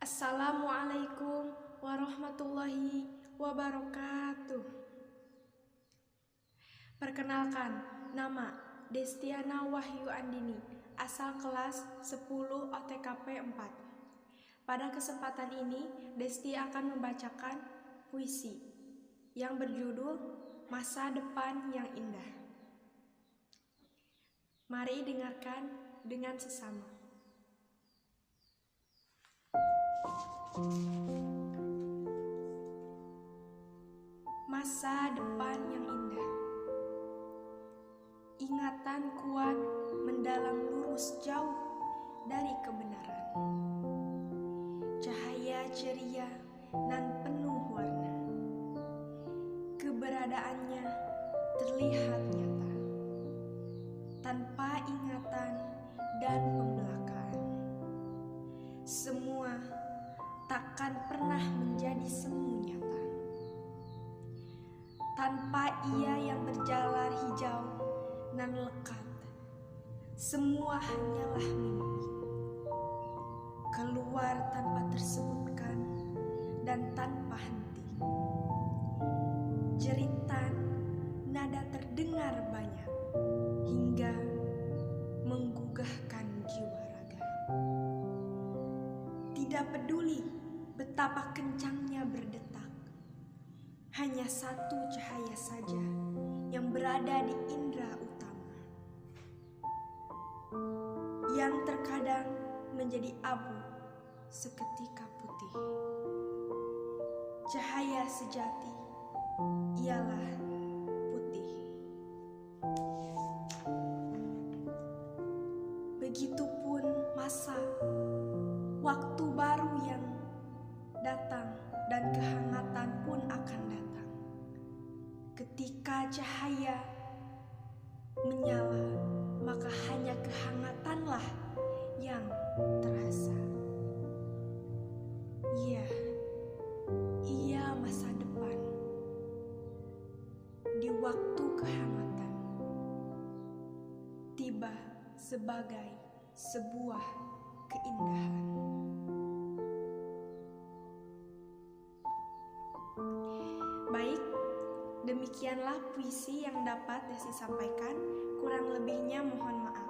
Assalamualaikum warahmatullahi wabarakatuh. Perkenalkan, nama Destiana Wahyu Andini, asal kelas 10 OTKP 4. Pada kesempatan ini, Desti akan membacakan puisi yang berjudul Masa Depan yang Indah. Mari dengarkan dengan sesama. Masa depan yang indah. Ingatan kuat mendalam lurus jauh dari kebenaran. Cahaya ceria nan penuh warna. Keberadaannya terlihat nyata. Tanpa ingatan dan pembelakan. Semua takkan pernah menjadi semu nyata. Tanpa ia yang berjalan hijau nan lekat, semua hanyalah mimpi. Keluar tanpa tersebutkan dan tanpa henti. Jeritan nada terdengar banyak hingga menggugahkan jiwa raga. Tidak peduli betapa kencangnya berdetak, hanya satu cahaya saja yang berada di indera utama, yang terkadang menjadi abu seketika putih. Cahaya sejati ialah putih. Begitupun masa, waktu baru yang datang dan kehangatan pun akan datang. Ketika cahaya menyala, maka hanya kehangatanlah yang terasa. Ia masa depan. Di waktu kehangatan tiba sebagai sebuah keindahan. Baik, demikianlah puisi yang dapat Desti sampaikan. Kurang lebihnya mohon maaf.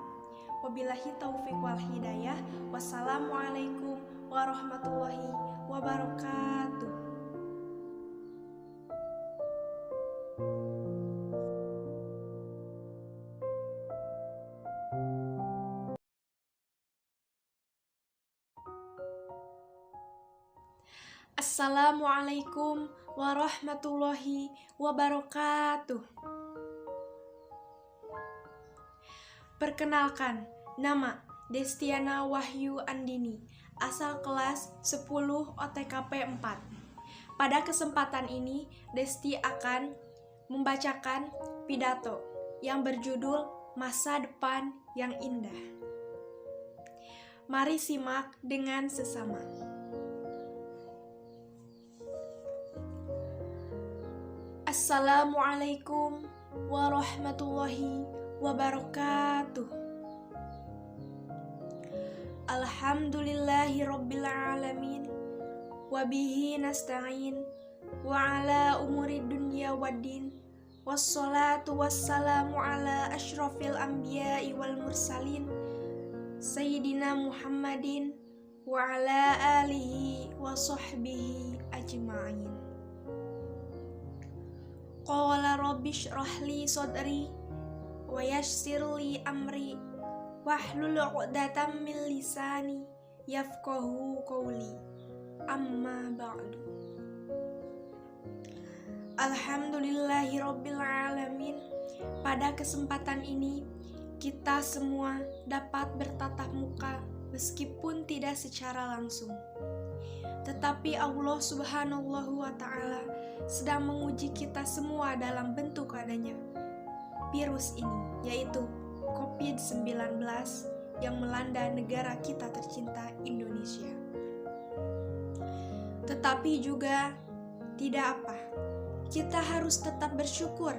Wabillahi taufiq wal hidayah. Wassalamualaikum warahmatullahi wabarakatuh. Assalamualaikum warahmatullahi wabarakatuh. Perkenalkan, nama Destiana Wahyu Andini, asal kelas 10 OTKP 4. Pada kesempatan ini, Desti akan membacakan pidato yang berjudul Masa Depan yang Indah. Mari simak dengan sesama. Assalamualaikum warahmatullahi wabarakatuh. Alhamdulillahi rabbil alamin. Wabihi nasta'in. Wa ala umuri dunya waddin. Wassalatu wassalamu ala ashrafil anbiya'i wal mursalin. Sayyidina Muhammadin. Wa ala alihi wa sahbihi ajma'in. Qala rabbi shrah li sadri wa yassir li amri wahlul 'uqdatam min lisani yafqahu qawli. Amma ba'du. Alhamdulillahi rabbil alamin. Pada kesempatan ini kita semua dapat bertatap muka meskipun tidak secara langsung. Tetapi Allah Subhanahu wa Ta'ala sedang menguji kita semua dalam bentuk adanya virus ini, yaitu COVID-19 yang melanda negara kita tercinta Indonesia. Tetapi juga tidak apa, kita harus tetap bersyukur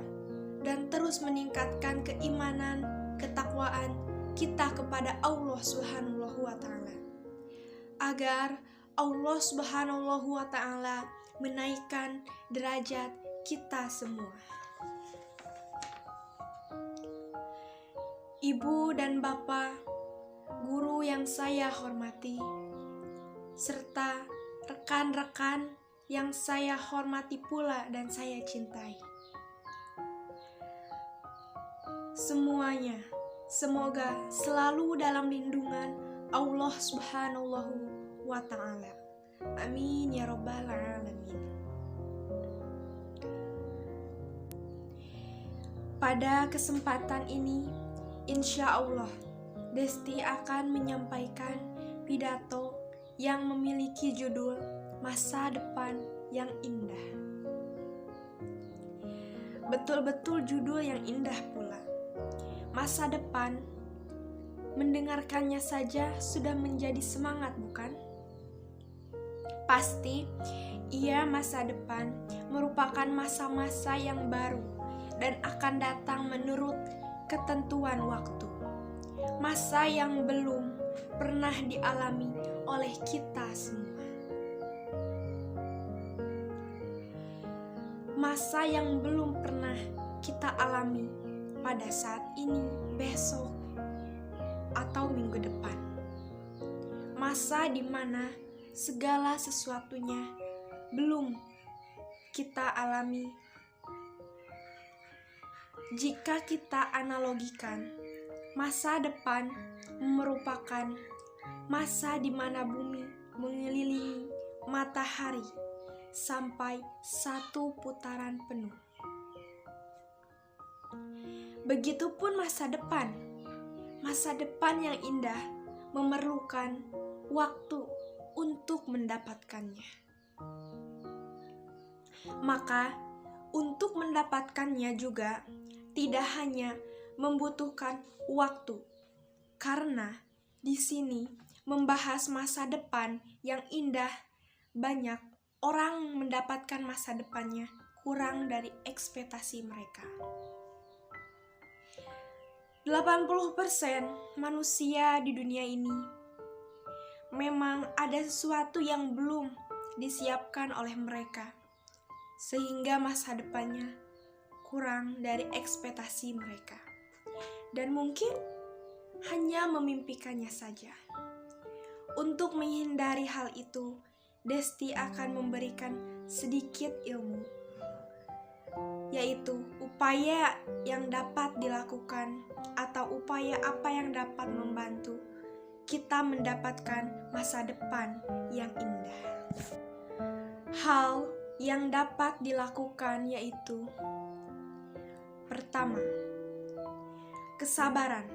dan terus meningkatkan keimanan, ketakwaan kita kepada Allah Subhanahu wa Ta'ala, agar Allah Subhanahu wa Ta'ala menaikkan derajat kita semua. Ibu dan Bapak, guru yang saya hormati, serta rekan-rekan yang saya hormati pula dan saya cintai. Semuanya, semoga selalu dalam lindungan Allah Subhanahu wa Ta'ala. Amin ya Rabbal Alamin. Pada kesempatan ini, insya Allah, Desti akan menyampaikan pidato yang memiliki judul Masa Depan yang Indah. Betul-betul judul yang indah pula. Masa depan, mendengarkannya saja sudah menjadi semangat, bukan? Pasti, ia masa depan merupakan masa-masa yang baru dan akan datang menurut ketentuan waktu. Masa yang belum pernah dialami oleh kita semua. Masa yang belum pernah kita alami pada saat ini, besok, atau minggu depan. Masa di mana segala sesuatunya belum kita alami. Jika kita analogikan, masa depan merupakan masa di mana bumi mengelilingi matahari sampai 1 putaran penuh. Begitupun masa depan yang indah memerlukan waktu untuk mendapatkannya. Maka, untuk mendapatkannya juga tidak hanya membutuhkan waktu, karena di sini membahas masa depan yang indah, banyak orang mendapatkan masa depannya kurang dari ekspektasi mereka. 80% manusia di dunia ini memang ada sesuatu yang belum disiapkan oleh mereka, sehingga masa depannya kurang dari ekspektasi mereka, dan mungkin hanya memimpikannya saja. Untuk menghindari hal itu, Desti akan memberikan sedikit ilmu, yaitu upaya yang dapat dilakukan atau upaya apa yang dapat membantu kita mendapatkan masa depan yang indah. Hal yang dapat dilakukan yaitu: pertama, kesabaran,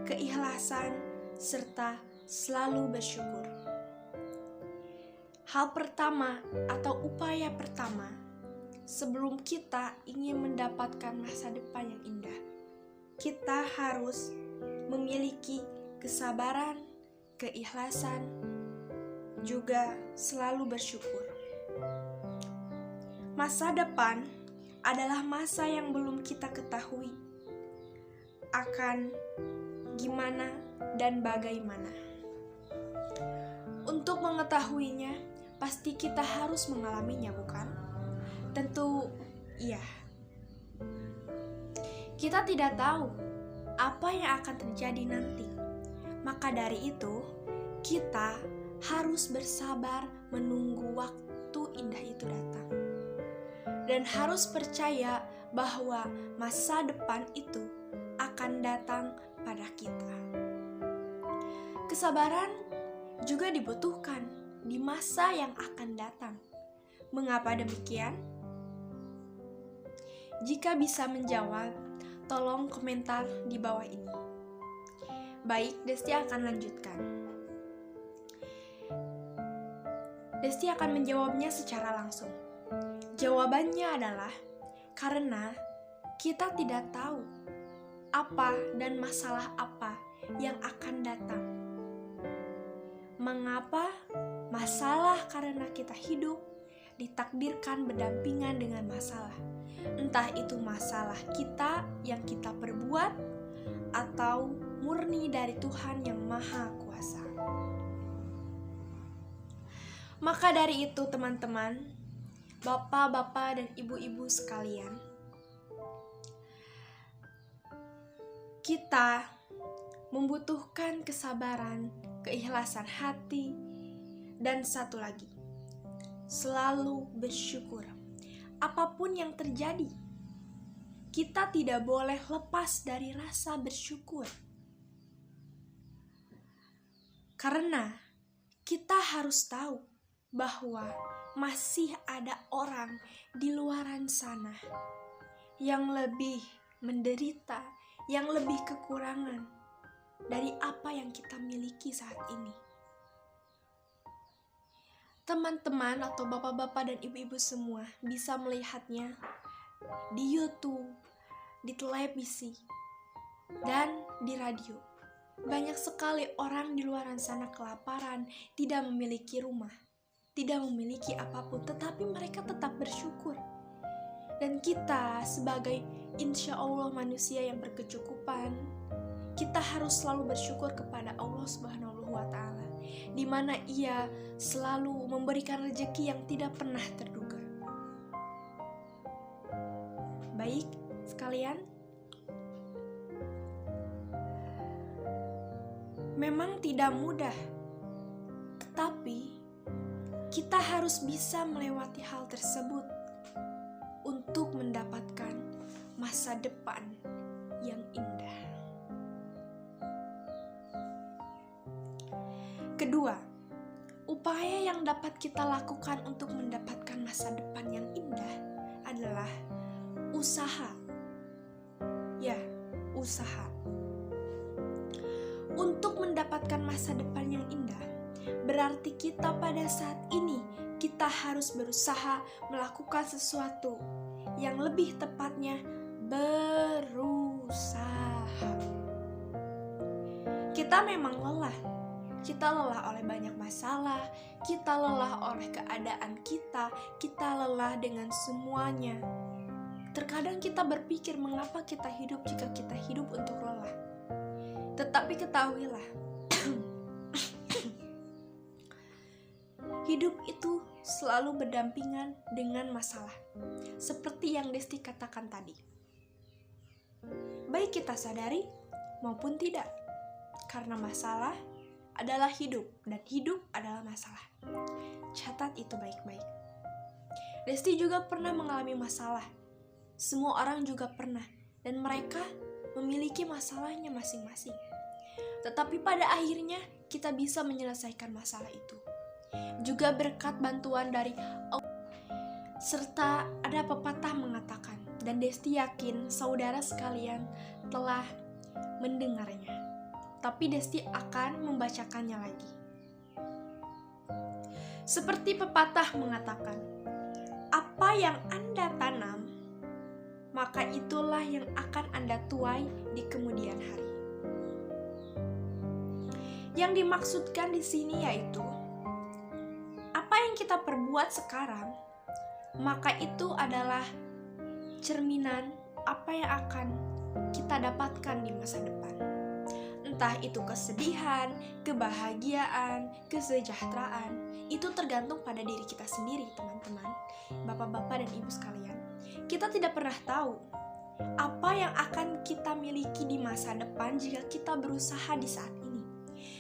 keikhlasan, serta selalu bersyukur. Hal pertama atau upaya pertama sebelum kita ingin mendapatkan masa depan yang indah, kita harus memiliki kesabaran, keikhlasan, juga selalu bersyukur. Masa depan adalah masa yang belum kita ketahui akan gimana dan bagaimana. Untuk mengetahuinya, pasti kita harus mengalaminya, bukan? Tentu iya. Kita tidak tahu apa yang akan terjadi nanti. Maka dari itu, kita harus bersabar menunggu waktu indah itu datang. Dan harus percaya bahwa masa depan itu akan datang pada kita. Kesabaran juga dibutuhkan di masa yang akan datang. Mengapa demikian? Jika bisa menjawab, tolong komentar di bawah ini. Baik, Desti akan lanjutkan. Desti akan menjawabnya secara langsung. Jawabannya adalah karena kita tidak tahu apa dan masalah apa yang akan datang. Mengapa? Masalah karena kita hidup ditakdirkan berdampingan dengan masalah. Entah itu masalah kita yang kita perbuat atau murni dari Tuhan yang Maha Kuasa. Maka dari itu teman-teman, bapak-bapak dan ibu-ibu sekalian, kita membutuhkan kesabaran, keikhlasan hati, dan satu lagi, selalu bersyukur. Apapun yang terjadi, kita tidak boleh lepas dari rasa bersyukur. Karena kita harus tahu bahwa masih ada orang di luaran sana yang lebih menderita, yang lebih kekurangan dari apa yang kita miliki saat ini. Teman-teman atau bapak-bapak dan ibu-ibu semua bisa melihatnya di YouTube, di televisi, dan di radio. Banyak sekali orang di luaran sana kelaparan, tidak memiliki rumah, tidak memiliki apapun, tetapi mereka tetap bersyukur. Dan kita sebagai insya Allah manusia yang berkecukupan, kita harus selalu bersyukur kepada Allah Subhanahu wa Ta'ala, di mana Ia selalu memberikan rezeki yang tidak pernah terduga. Baik sekalian, memang tidak mudah, tetapi kita harus bisa melewati hal tersebut untuk mendapatkan masa depan yang indah. Kedua, upaya yang dapat kita lakukan untuk mendapatkan masa depan yang indah adalah usaha. Ya, usaha. Untuk mendapatkan masa depan yang indah, berarti kita pada saat ini kita harus berusaha melakukan sesuatu, yang lebih tepatnya berusaha. Kita memang lelah. Kita lelah oleh banyak masalah, kita lelah oleh keadaan kita lelah dengan semuanya. Terkadang kita berpikir mengapa kita hidup jika kita hidup untuk lelah. Tetapi ketahuilah, hidup itu selalu berdampingan dengan masalah. Seperti yang Desti katakan tadi. Baik kita sadari maupun tidak. Karena masalah adalah hidup dan hidup adalah masalah. Catat itu baik-baik. Desti juga pernah mengalami masalah. Semua orang juga pernah, dan mereka memiliki masalahnya masing-masing. Tetapi pada akhirnya kita bisa menyelesaikan masalah itu. Juga berkat bantuan dari Allah. Serta ada pepatah mengatakan, dan Desti yakin saudara sekalian telah mendengarnya. Tapi Desti akan membacakannya lagi. Seperti pepatah mengatakan, apa yang Anda tanam, maka itulah yang akan Anda tuai di kemudian hari. Yang dimaksudkan di sini yaitu, apa yang kita perbuat sekarang, maka itu adalah cerminan apa yang akan kita dapatkan di masa depan. Entah itu kesedihan, kebahagiaan, kesejahteraan, itu tergantung pada diri kita sendiri, teman-teman, bapak-bapak dan ibu sekalian. Kita tidak pernah tahu apa yang akan kita miliki di masa depan jika kita berusaha di saat ini.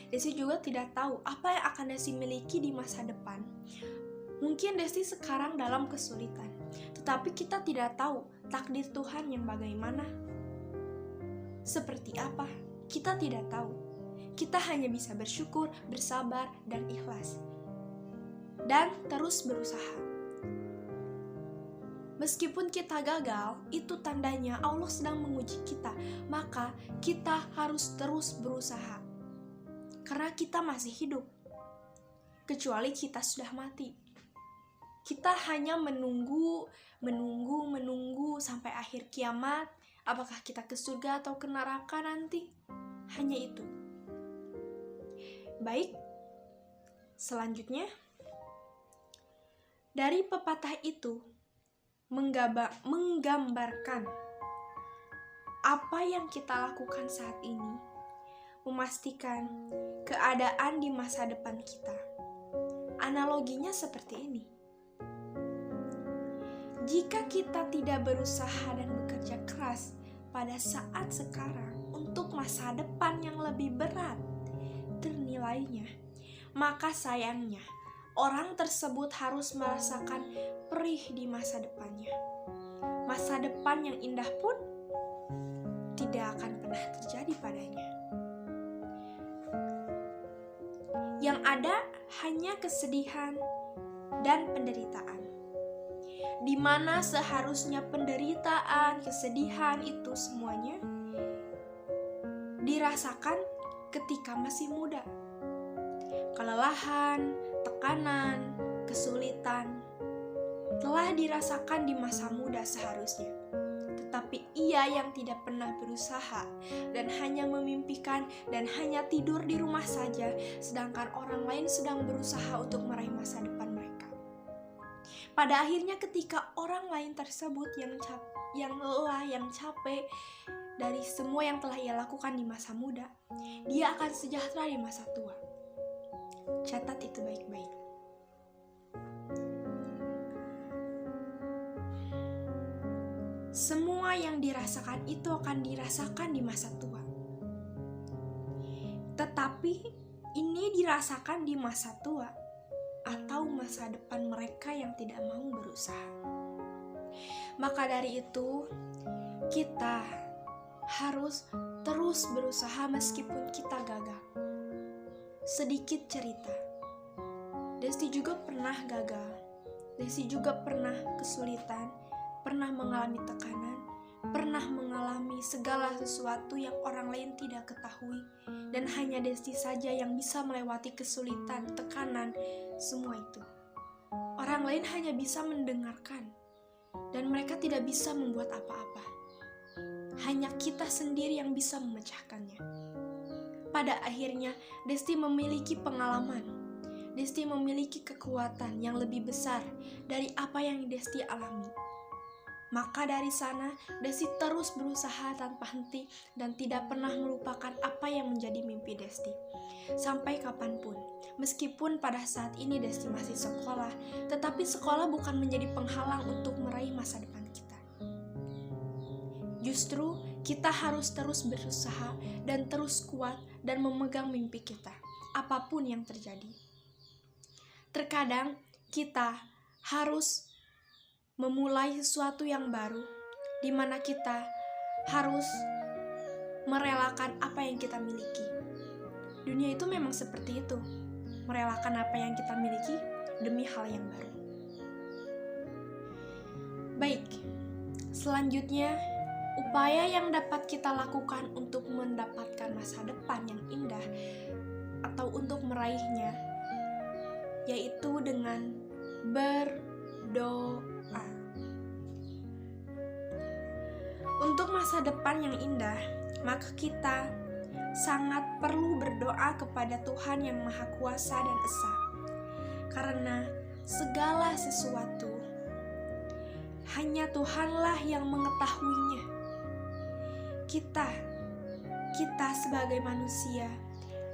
Desi juga tidak tahu apa yang akan Desi miliki di masa depan. Mungkin Desi sekarang dalam kesulitan, tetapi kita tidak tahu takdir Tuhan yang bagaimana. Seperti apa? Kita tidak tahu. Kita hanya bisa bersyukur, bersabar, dan ikhlas. Dan terus berusaha. Meskipun kita gagal, itu tandanya Allah sedang menguji kita. Maka kita harus terus berusaha. Karena kita masih hidup. Kecuali kita sudah mati. Kita hanya menunggu sampai akhir kiamat. Apakah kita ke surga atau ke neraka nanti? Hanya itu. Baik, selanjutnya, dari pepatah itu menggambarkan apa yang kita lakukan saat ini, memastikan keadaan di masa depan kita Analoginya seperti ini. Jika kita tidak berusaha dan bekerja keras pada saat sekarang untuk masa depan yang lebih berat ternilainya, maka sayangnya orang tersebut harus merasakan perih di masa depannya. Masa depan yang indah pun tidak akan pernah terjadi padanya. Yang ada hanya kesedihan dan penderitaan, di mana seharusnya penderitaan, kesedihan itu semuanya dirasakan ketika masih muda. Kelelahan, tekanan, kesulitan telah dirasakan di masa muda seharusnya. Tetapi ia yang tidak pernah berusaha dan hanya memimpikan dan hanya tidur di rumah saja, sedangkan orang lain sedang berusaha untuk meraih masa depan mereka. Pada akhirnya ketika orang lain tersebut yang lelah, yang capek dari semua yang telah ia lakukan di masa muda, dia akan sejahtera di masa tua. Catat itu baik-baik. Semua yang dirasakan itu akan dirasakan di masa tua. Tetapi ini dirasakan di masa tua atau masa depan mereka yang tidak mau berusaha. Maka dari itu, kita harus terus berusaha meskipun kita gagal. Sedikit cerita. Desti juga pernah gagal. Desti juga pernah kesulitan, pernah mengalami tekanan, pernah mengalami segala sesuatu yang orang lain tidak ketahui, dan hanya Desti saja yang bisa melewati kesulitan, tekanan, semua itu. Orang lain hanya bisa mendengarkan, dan mereka tidak bisa membuat apa-apa. Hanya kita sendiri yang bisa memecahkannya. Pada akhirnya, Desti memiliki pengalaman. Desti memiliki kekuatan yang lebih besar dari apa yang Desti alami. Maka dari sana, Desti terus berusaha tanpa henti dan tidak pernah melupakan apa yang menjadi mimpi Desti. Sampai kapanpun, meskipun pada saat ini Desti masih sekolah, tetapi sekolah bukan menjadi penghalang untuk meraih masa depan kita. Justru, kita harus terus berusaha dan terus kuat dan memegang mimpi kita, apapun yang terjadi. Terkadang, kita harus memulai sesuatu yang baru, di mana kita harus merelakan apa yang kita miliki. Dunia itu memang seperti itu, merelakan apa yang kita miliki demi hal yang baru. Baik, selanjutnya, upaya yang dapat kita lakukan untuk mendapatkan masa depan yang indah atau untuk meraihnya, yaitu dengan berdoa. Untuk masa depan yang indah, maka kita sangat perlu berdoa kepada Tuhan yang Maha Kuasa dan Esa. Karena segala sesuatu hanya Tuhanlah yang mengetahuinya. Kita sebagai manusia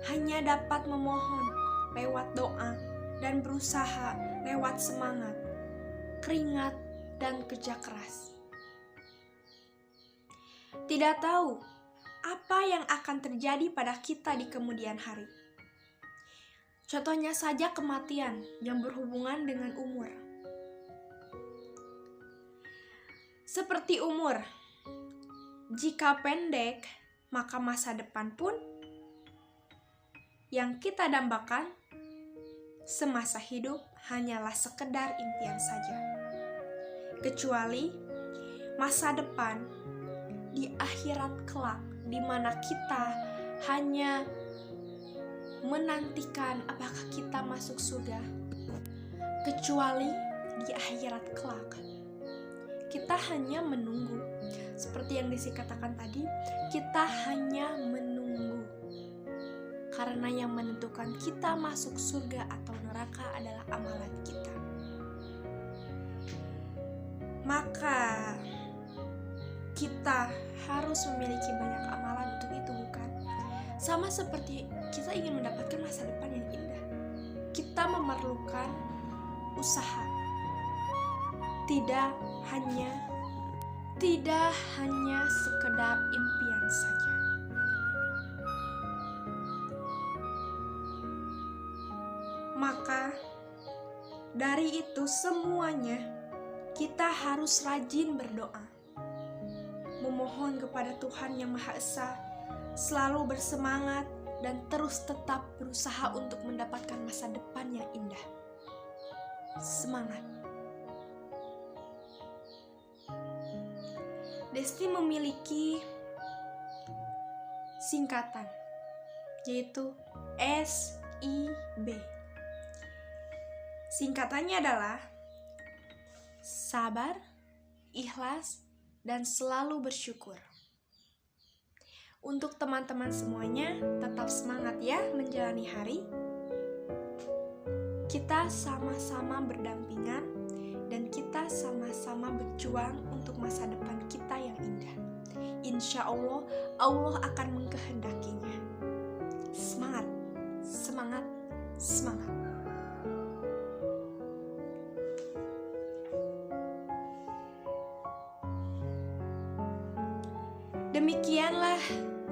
hanya dapat memohon lewat doa dan berusaha lewat semangat, keringat, dan kerja keras. Tidak tahu apa yang akan terjadi pada kita di kemudian hari. Contohnya saja kematian yang berhubungan dengan umur. Seperti umur, jika pendek, maka masa depan pun yang kita dambakan semasa hidup hanyalah sekedar impian saja. Kecuali masa depan di akhirat kelak, di mana kita hanya menantikan apakah kita masuk surga. Kecuali di akhirat kelak, kita hanya menunggu. Seperti yang dikatakan tadi, kita hanya menunggu. Karena yang menentukan kita masuk surga atau neraka adalah amalan kita. Maka kita harus memiliki banyak amalan untuk itu, bukan? Sama seperti kita ingin mendapatkan masa depan yang indah. kita memerlukan usaha. Tidak hanya sekedar impian saja. Maka dari itu semuanya kita harus rajin berdoa, memohon kepada Tuhan Yang Maha Esa, selalu bersemangat dan terus tetap berusaha untuk mendapatkan masa depan yang indah. Semangat! Desti memiliki singkatan, yaitu SIB. Singkatannya adalah sabar, ikhlas, dan selalu bersyukur. Untuk teman-teman semuanya, tetap semangat ya menjalani hari. Kita sama-sama berdampingan dan kita sama-sama berjuang untuk masa depan kita yang indah. Insya Allah, Allah akan mengkehendakinya. Semangat, semangat, semangat. Demikianlah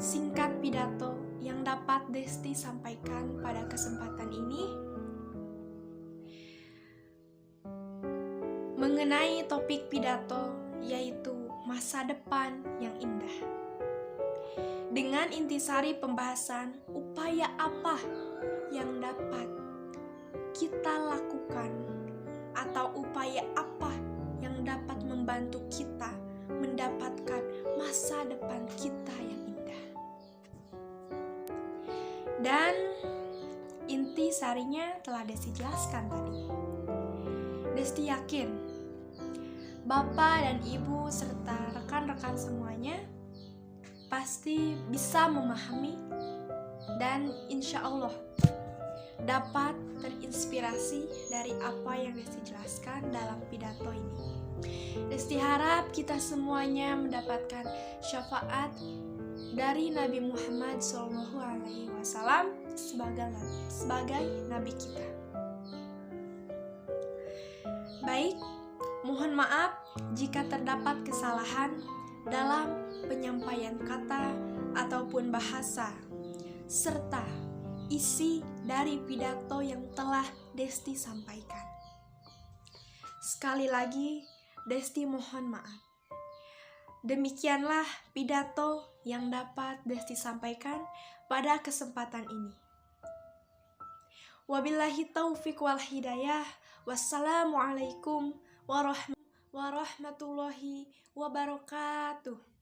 singkat pidato yang dapat Desti sampaikan pada kesempatan ini mengenai topik pidato, yaitu masa depan yang indah. Dengan intisari pembahasan upaya apa yang dapat kita lakukan atau upaya apa yang dapat membantu kita mendapatkan masa depan kita yang indah. Dan inti sarinya telah Desti jelaskan tadi. Desti yakin Bapak dan Ibu serta rekan-rekan semuanya pasti bisa memahami dan insya Allah dapat terinspirasi dari apa yang Desti jelaskan dalam pidato ini. Desti harap kita semuanya mendapatkan syafaat dari Nabi Muhammad SAW sebagai Nabi kita. Baik, mohon maaf jika terdapat kesalahan dalam penyampaian kata ataupun bahasa, serta isi dari pidato yang telah Desti sampaikan. Sekali lagi, Desti mohon maaf. Demikianlah pidato yang dapat Desti sampaikan pada kesempatan ini. Wabillahi taufiq wal hidayah. Wassalamualaikum warahmatullahi wabarakatuh.